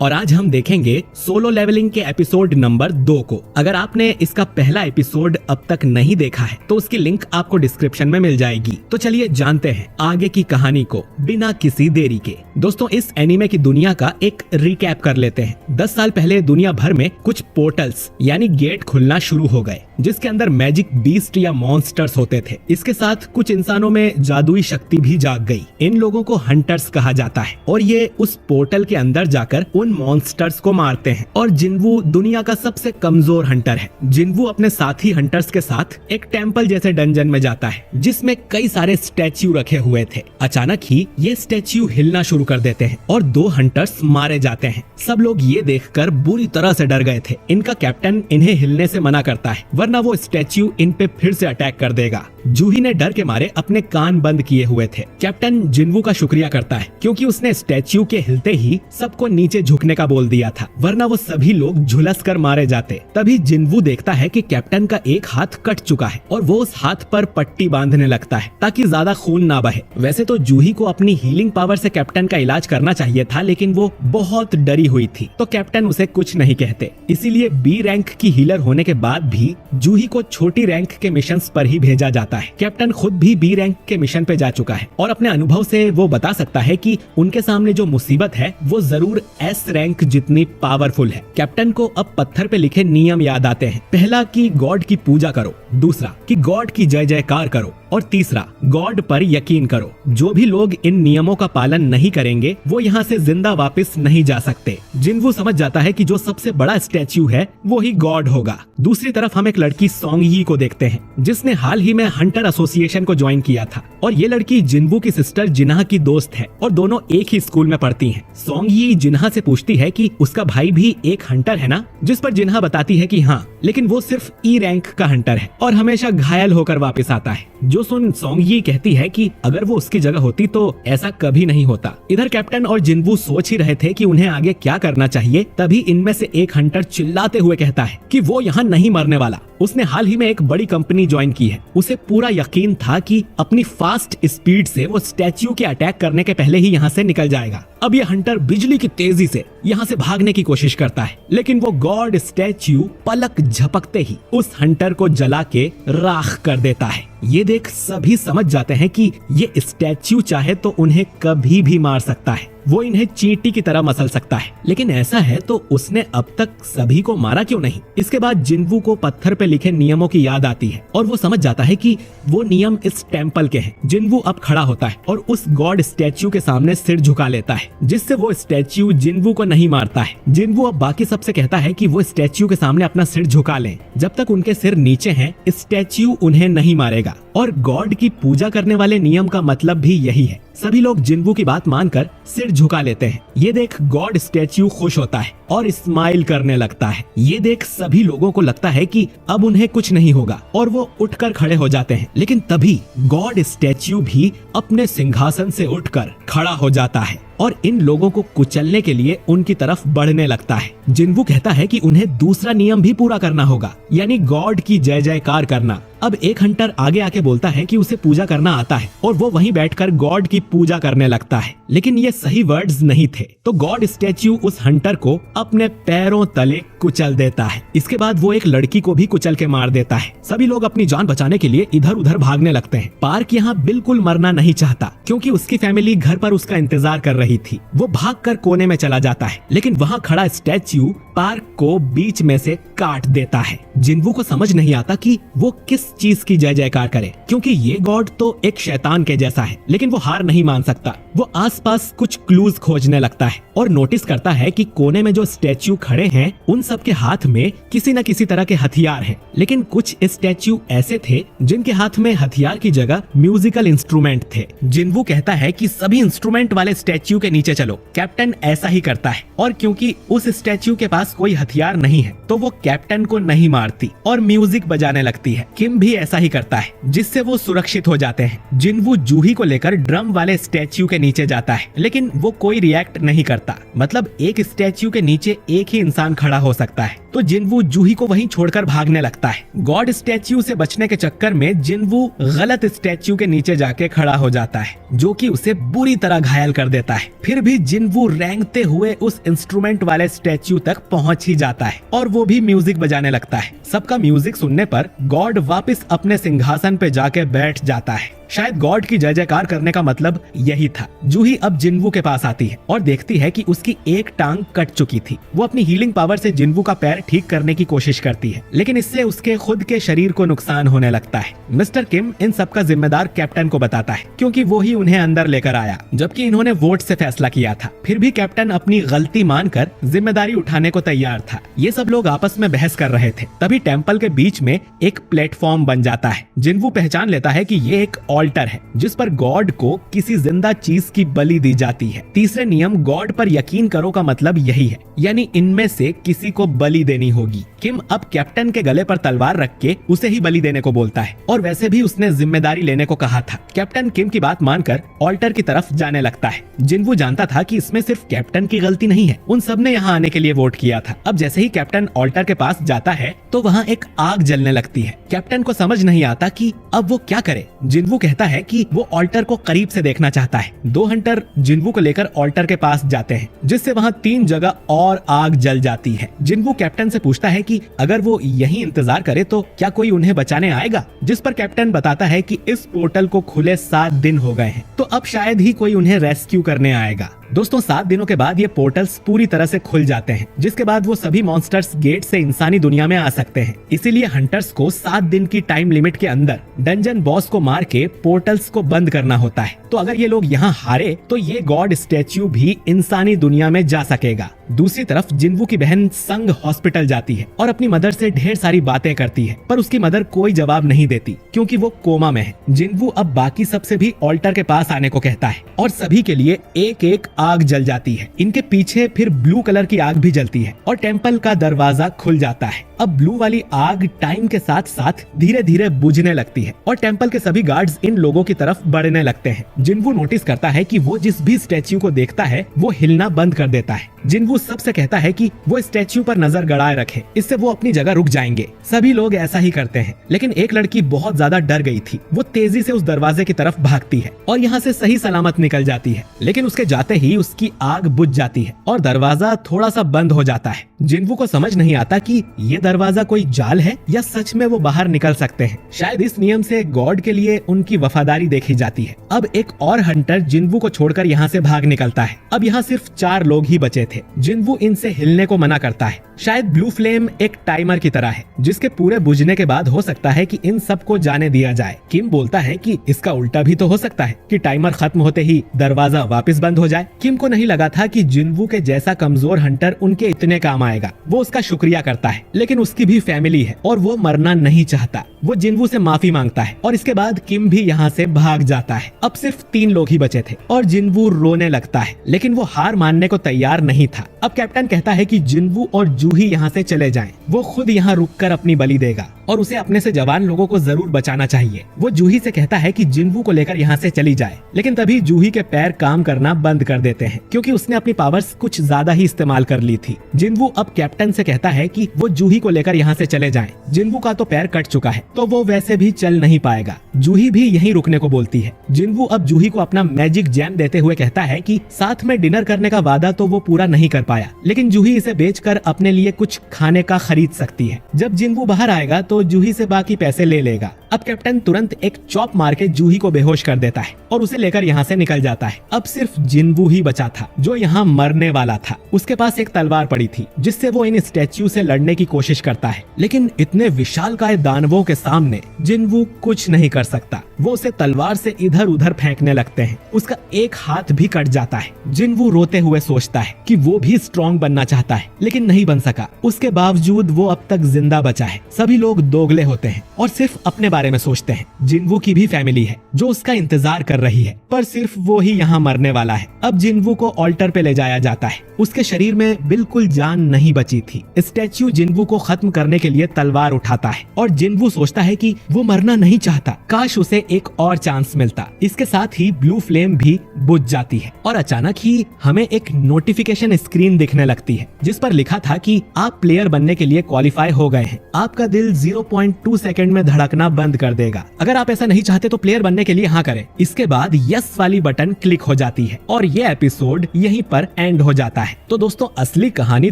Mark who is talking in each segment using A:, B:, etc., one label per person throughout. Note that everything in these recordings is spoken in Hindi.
A: और आज हम देखेंगे सोलो लेवलिंग के एपिसोड नंबर 2 को। अगर आपने इसका पहला एपिसोड अब तक नहीं देखा है तो उसकी लिंक आपको डिस्क्रिप्शन में मिल जाएगी। तो चलिए जानते हैं आगे की कहानी को बिना किसी देरी के। दोस्तों, इस एनीमे की दुनिया का एक रिकैप कर लेते हैं। 10 साल पहले दुनिया भर में कुछ पोर्टल्स यानी गेट खुलना शुरू हो गए जिसके अंदर मैजिक बीस्ट या मॉन्स्टर्स होते थे। इसके साथ कुछ इंसानों में जादुई शक्ति भी जाग गई। इन लोगों को हंटर्स कहा जाता है और ये उस पोर्टल के अंदर जाकर उन मॉन्स्टर्स को मारते हैं। और जिन्वू दुनिया का सबसे कमजोर हंटर है। जिन्वू अपने साथी हंटर्स के साथ एक टेम्पल जैसे डंजन में जाता है जिसमें कई सारे स्टैच्यू रखे हुए थे। अचानक ही ये स्टैच्यू हिलना शुरू कर देते हैं और 2 हंटर्स मारे जाते हैं। सब लोग ये देखकर बुरी तरह से डर गए थे। इनका कैप्टन इन्हें हिलने से मना करता है वरना वो स्टैच्यू इन पे फिर से अटैक कर देगा। जूही ने डर के मारे अपने कान बंद किए हुए थे। कैप्टन जिन्वू का शुक्रिया करता है क्योंकि उसने स्टैच्यू के हिलते ही सबको नीचे झुकने का बोल दिया था, वरना वो सभी लोग झुलस कर मारे जाते। तभी जिन्वू देखता है कि कैप्टन का एक हाथ कट चुका है और वो उस हाथ पर पट्टी बांधने लगता है ताकि ज्यादा खून ना बहे। वैसे तो जूही को अपनी हीलिंग पावर से कैप्टन का इलाज करना चाहिए था, लेकिन वो बहुत डरी हुई थी तो कैप्टन उसे कुछ नहीं कहते। इसीलिए बी रैंक की हीलर होने के बाद भी जूही को छोटी रैंक के मिशन पर ही भेजा जाता है। कैप्टन खुद भी बी रैंक के मिशन पे जा चुका है और अपने अनुभव से वो बता सकता है कि उनके सामने जो मुसीबत है वो जरूर एस रैंक जितनी पावरफुल है। कैप्टन को अब पत्थर पे लिखे नियम याद आते हैं। पहला कि गॉड की पूजा करो, दूसरा कि गॉड की जय जयकार करो और तीसरा गॉड पर यकीन करो। जो भी लोग इन नियमों का पालन नहीं करेंगे वो यहाँ से जिंदा वापस नहीं जा सकते। जिन्वू समझ जाता है कि जो सबसे बड़ा स्टैच्यू है वो ही गॉड होगा। दूसरी तरफ हम एक लड़की सोंग यी को देखते हैं जिसने हाल ही में हंटर एसोसिएशन को ज्वाइन किया था और ये लड़की जिन्वू की सिस्टर जिन्हा की दोस्त है और दोनों एक ही स्कूल में पढ़ती हैं। सोंग यी जिन्हा से पूछती है कि उसका भाई भी एक हंटर है ना, जिस पर जिन्हा बताती है कि हाँ, लेकिन वो सिर्फ ई रैंक का हंटर है और हमेशा घायल होकर वापस आता है। जो सुन सोंग यी कहती है कि अगर वो उसकी जगह होती तो ऐसा कभी नहीं होता। इधर कैप्टन और जिन्वू सोच ही रहे थे कि उन्हें आगे क्या करना चाहिए, तभी इनमें से एक हंटर चिल्लाते हुए कहता है कि वो यहाँ नहीं मरने वाला। उसने हाल ही में एक बड़ी कंपनी ज्वाइन की है। उसे पूरा यकीन था कि अपनी फास्ट स्पीड से वो स्टैच्यू के अटैक करने के पहले ही यहाँ से निकल जाएगा। अब ये हंटर बिजली की तेजी से यहाँ से भागने की कोशिश करता है, लेकिन वो गॉड स्टैच्यू पलक झपकते ही उस हंटर को जला के राख कर देता है। ये देख सभी समझ जाते हैं कि ये स्टैच्यू चाहे तो उन्हें कभी भी मार सकता है। वो इन्हें चींटी की तरह मसल सकता है, लेकिन ऐसा है तो उसने अब तक सभी को मारा क्यों नहीं। इसके बाद जिन्वू को पत्थर पे लिखे नियमों की याद आती है और वो समझ जाता है कि वो नियम इस टेम्पल के हैं। जिन्वू अब खड़ा होता है और उस गॉड स्टैच्यू के सामने सिर झुका लेता है जिससे वो स्टैच्यू जिन्वू को नहीं मारता है। जिन्वू अब बाकी सबसे कहता है कि वो स्टैच्यू के सामने अपना सिर झुका लें। जब तक उनके सिर नीचे हैं स्टैच्यू उन्हें नहीं मारेगा और गॉड की पूजा करने वाले नियम का मतलब भी यही है। सभी लोग जिन्वू की बात मानकर सिर झुका लेते हैं। ये देख गॉड स्टैच्यू खुश होता है और स्माइल करने लगता है। ये देख सभी लोगों को लगता है कि अब उन्हें कुछ नहीं होगा और वो उठकर खड़े हो जाते हैं, लेकिन तभी गॉड स्टैच्यू भी अपने सिंहासन से उठकर खड़ा हो जाता है और इन लोगों को कुचलने के लिए उनकी तरफ बढ़ने लगता है। जिन्वू कहता है कि उन्हें दूसरा नियम भी पूरा करना होगा, यानी गॉड की जय जयकार करना। अब एक हंटर आगे आके बोलता है कि उसे पूजा करना आता है और वो वहीं बैठकर गॉड की पूजा करने लगता है, लेकिन ये सही वर्ड्स नहीं थे। तो गॉड स्टैच्यू उस हंटर को अपने पैरों तले कुचल देता है। इसके बाद वो एक लड़की को भी कुचल के मार देता है। सभी लोग अपनी जान बचाने के लिए इधर उधर भागने लगते हैं। पार्क यहाँ बिल्कुल मरना नहीं चाहता क्योंकि उसकी फैमिली घर पर उसका इंतजार कर रही थी। वो भागकर कोने में चला जाता है, लेकिन वहाँ खड़ा स्टैच्यू पार्क को बीच में से काट देता है। जिन्वू को समझ नहीं आता कि वो किस चीज की जय जयकार करे, क्योंकि ये गॉड तो एक शैतान के जैसा है, लेकिन वो हार नहीं मान सकता। वो आसपास कुछ क्लूज खोजने लगता है और नोटिस करता है कि कोने में जो स्टैच्यू खड़े हैं उन सबके हाथ में किसी न किसी तरह के हथियार हैं, लेकिन कुछ स्टैच्यू ऐसे थे जिनके हाथ में हथियार की जगह म्यूजिकल इंस्ट्रूमेंट थे। जिन्वू कहता है कि सभी इंस्ट्रूमेंट वाले स्टैच्यू के नीचे चलो। कैप्टन ऐसा ही करता है और क्योंकि उस स्टैच्यू के पास कोई हथियार नहीं है तो वो कैप्टन को नहीं मारती और म्यूजिक बजाने लगती है। किम भी ऐसा ही करता है जिससे वो सुरक्षित हो जाते हैं। जिन्वू जूही को लेकर ड्रम वाले स्टैच्यू के नीचे जाता है, लेकिन वो कोई रिएक्ट नहीं करता। मतलब एक स्टैच्यू के नीचे एक ही इंसान खड़ा हो सकता है, तो तो जिनवू जूही को वहीं छोड़कर भागने लगता है। गॉड स्टैच्यू से बचने के चक्कर में जिनवू गलत स्टैच्यू के नीचे जाके खड़ा हो जाता है, जो कि उसे बुरी तरह घायल कर देता है। फिर भी जिनवू रेंगते हुए उस इंस्ट्रूमेंट वाले स्टैच्यू तक पहुंच ही जाता है और वो भी म्यूजिक बजाने लगता है। सबका म्यूजिक सुनने पर गॉड वापस अपने सिंहासन पे जाके बैठ जाता है। शायद गॉड की जय जयकार करने का मतलब यही था। जूही अब जिनवू के पास आती है और देखती है कि उसकी एक टांग कट चुकी थी। वो अपनी हीलिंग पावर से जिनवू का पैर ठीक करने की कोशिश करती है, लेकिन इससे उसके खुद के शरीर को नुकसान होने लगता है। मिस्टर किम इन सब का जिम्मेदार कैप्टन को बताता है, क्योंकि वो ही उन्हें अंदर लेकर आया, जबकि इन्होंने वोट से फैसला किया था। फिर भी कैप्टन अपनी गलती मानकर जिम्मेदारी उठाने को तैयार था। ये सब लोग आपस में बहस कर रहे थे। तभी टेम्पल के बीच में एक प्लेटफॉर्म बन जाता है। जिनवू पहचान लेता है कि ये एक ऑल्टर है, जिस पर गॉड को किसी जिंदा चीज की बलि दी जाती है। तीसरे नियम गॉड पर यकीन करो का मतलब यही है, यानी इनमें से किसी को बलि देनी होगी। किम अब कैप्टन के गले पर तलवार रख के उसे ही बलि देने को बोलता है, और वैसे भी उसने जिम्मेदारी लेने को कहा था। कैप्टन किम की बात मानकर ऑल्टर की तरफ जाने लगता है। जिनवू जानता था कि इसमें सिर्फ कैप्टन की गलती नहीं है, उन सब ने यहाँ आने के लिए वोट किया था। अब जैसे ही कैप्टन ऑल्टर के पास जाता है तो वहाँ एक आग जलने लगती है। कैप्टन को समझ नहीं आता कि अब वो क्या करे। जिनवू कहता है कि वो ऑल्टर को करीब से देखना चाहता है। 2 हंटर जिनवू को लेकर ऑल्टर के पास जाते हैं, जिससे वहाँ 3 जगह और आग जल जाती है। जिनवू कैप्टन से पूछता है कि अगर वो यहीं इंतजार करे तो क्या कोई उन्हें बचाने आएगा, जिस पर कैप्टन बताता है कि इस पोर्टल को खुले 7 दिन हो गए हैं, तो अब शायद ही कोई उन्हें रेस्क्यू करने आएगा। दोस्तों 7 दिनों के बाद ये पोर्टल्स पूरी तरह से खुल जाते हैं, जिसके बाद वो सभी मॉन्स्टर्स गेट से इंसानी दुनिया में आ सकते हैं। इसीलिए हंटर्स को 7 दिन की टाइम लिमिट के अंदर डंजन बॉस को मार के पोर्टल्स को बंद करना होता है। तो अगर ये लोग यहाँ हारे तो ये गॉड स्टैच्यू भी इंसानी दुनिया में जा सकेगा। दूसरी तरफ जिनवू की बहन संग हॉस्पिटल जाती है और अपनी मदर से ढेर सारी बातें करती है, पर उसकी मदर कोई जवाब नहीं देती, क्योंकि वो कोमा में है। जिनवू अब बाकी सबसे भी ऑल्टर के पास आने को कहता है और सभी के लिए एक एक आग जल जाती है। इनके पीछे फिर ब्लू कलर की आग भी जलती है और टेम्पल का दरवाजा खुल जाता है। अब ब्लू वाली आग टाइम के साथ साथ धीरे धीरे बुझने लगती है और टेम्पल के सभी गार्ड्स इन लोगों की तरफ बढ़ने लगते हैं। जिनवू नोटिस करता है कि वो जिस भी स्टैच्यू को देखता है वो हिलना बंद कर देता है। जिनवू सबसे कहता है कि वो स्टैच्यू पर नजर गड़ाए रखे, इससे वो अपनी जगह रुक जाएंगे। सभी लोग ऐसा ही करते हैं, लेकिन एक लड़की बहुत ज्यादा डर गई थी। वो तेजी से उस दरवाजे की तरफ भागती है और यहाँ से सही सलामत निकल जाती है, लेकिन उसके जाते ही उसकी आग बुझ जाती है और दरवाजा थोड़ा सा बंद हो जाता है। जिनवू को समझ नहीं आता कि ये दरवाजा कोई जाल है या सच में वो बाहर निकल सकते हैं। शायद इस नियम से गॉड के लिए उनकी वफादारी देखी जाती है। अब एक और हंटर जिनवू को छोड़कर यहाँ से भाग निकलता है। अब यहाँ सिर्फ 4 लोग ही बचे थे। जिनवू इनसे हिलने को मना करता है। शायद ब्लू फ्लेम एक टाइमर की तरह है, जिसके पूरे बुझने के बाद हो सकता है कि इन सबको जाने दिया जाए। किम बोलता है कि इसका उल्टा भी तो हो सकता है कि टाइमर खत्म होते ही दरवाजा वापस बंद हो जाए। किम को नहीं लगा था कि जिनवू के जैसा कमजोर हंटर उनके इतने काम आएगा। वो उसका शुक्रिया करता है, लेकिन उसकी भी फैमिली है और वो मरना नहीं चाहता। वो जिनवू से माफी मांगता है और इसके बाद किम भी यहाँ से भाग जाता है। अब सिर्फ 3 लोग ही बचे थे और जिनवू रोने लगता है, लेकिन वो हार मानने को तैयार नहीं था। अब कैप्टन कहता है कि जिनवू और जूही यहाँ से चले जाएं। वो खुद यहाँ रुककर अपनी बलि देगा और उसे अपने से जवान लोगों को जरूर बचाना चाहिए। वो जूही से कहता है कि जिनवू को लेकर यहाँ से चली जाए, लेकिन तभी जूही के पैर काम करना बंद कर देते हैं, क्योंकि उसने अपनी पावर्स कुछ ज्यादा ही इस्तेमाल कर ली थी। जिनवू अब कैप्टन से कहता है कि वो जूही को लेकर यहाँ से चले जाएं। जिनवू का तो पैर कट चुका है, तो वो वैसे भी चल नहीं पाएगा। जूही भी यहीं रुकने को बोलती है। जिनवू अब जूही को अपना मैजिक जैम देते हुए कहता है कि साथ में डिनर करने का वादा तो वो पूरा नहीं कर पाया, लेकिन जूही इसे बेचकर अपने लिए कुछ खाने का खरीद सकती है। जब जिनवू बाहर आएगा तो जूही से बाकी पैसे ले लेगा। अब कैप्टन तुरंत एक चॉप मार के जूही को बेहोश कर देता है और उसे लेकर यहाँ से निकल जाता है। अब सिर्फ जिनवू ही बचा था, जो यहाँ मरने वाला था। उसके पास एक तलवार पड़ी थी, जिससे वो इन स्टैच्यू से लड़ने की कोशिश करता है, लेकिन इतने विशालकाय दानवों के सामने जिनवू कुछ नहीं कर सकता। वो उसे तलवार से इधर उधर फेंकने लगते हैं। उसका एक हाथ भी कट जाता है। जिनवू रोते हुए सोचता है कि वो भी स्ट्रॉन्ग बनना चाहता है, लेकिन नहीं बन सका। उसके बावजूद वो अब तक जिंदा बचा है। सभी लोग दोगले होते हैं और सिर्फ अपने बारे में सोचते हैं। जिनवू की भी फैमिली है जो उसका इंतजार कर रही है, पर सिर्फ वो ही यहाँ मरने वाला है। अब जिनवू को ऑल्टर पे ले जाया जाता है। उसके शरीर में बिल्कुल जान नहीं बची थी। स्टैच्यू जिनवू को खत्म करने के लिए तलवार उठाता है और जिनवू सोचता है कि वो मरना नहीं चाहता, काश उसे एक और चांस मिलता। इसके साथ ही ब्लू फ्लेम भी बुझ जाती है और अचानक ही हमें एक नोटिफिकेशन स्क्रीन दिखने लगती है जिस पर लिखा था कि आप प्लेयर बनने के लिए क्वालिफाई हो गए हैं। आपका दिल 0.2 सेकंड में धड़कना बंद कर देगा। अगर आप ऐसा नहीं चाहते तो प्लेयर बनने के लिए हाँ करें। इसके बाद यस वाली बटन क्लिक हो जाती है और ये एपिसोड यहीं पर एंड हो जाता है। तो दोस्तों असली कहानी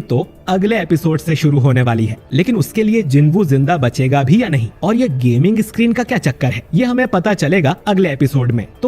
A: तो अगले एपिसोड से शुरू होने वाली है, लेकिन उसके लिए जिनवू जिंदा बचेगा भी या नहीं और ये गेमिंग स्क्रीन का क्या चक्कर है, ये हमें पता चलेगा अगले एपिसोड में। तो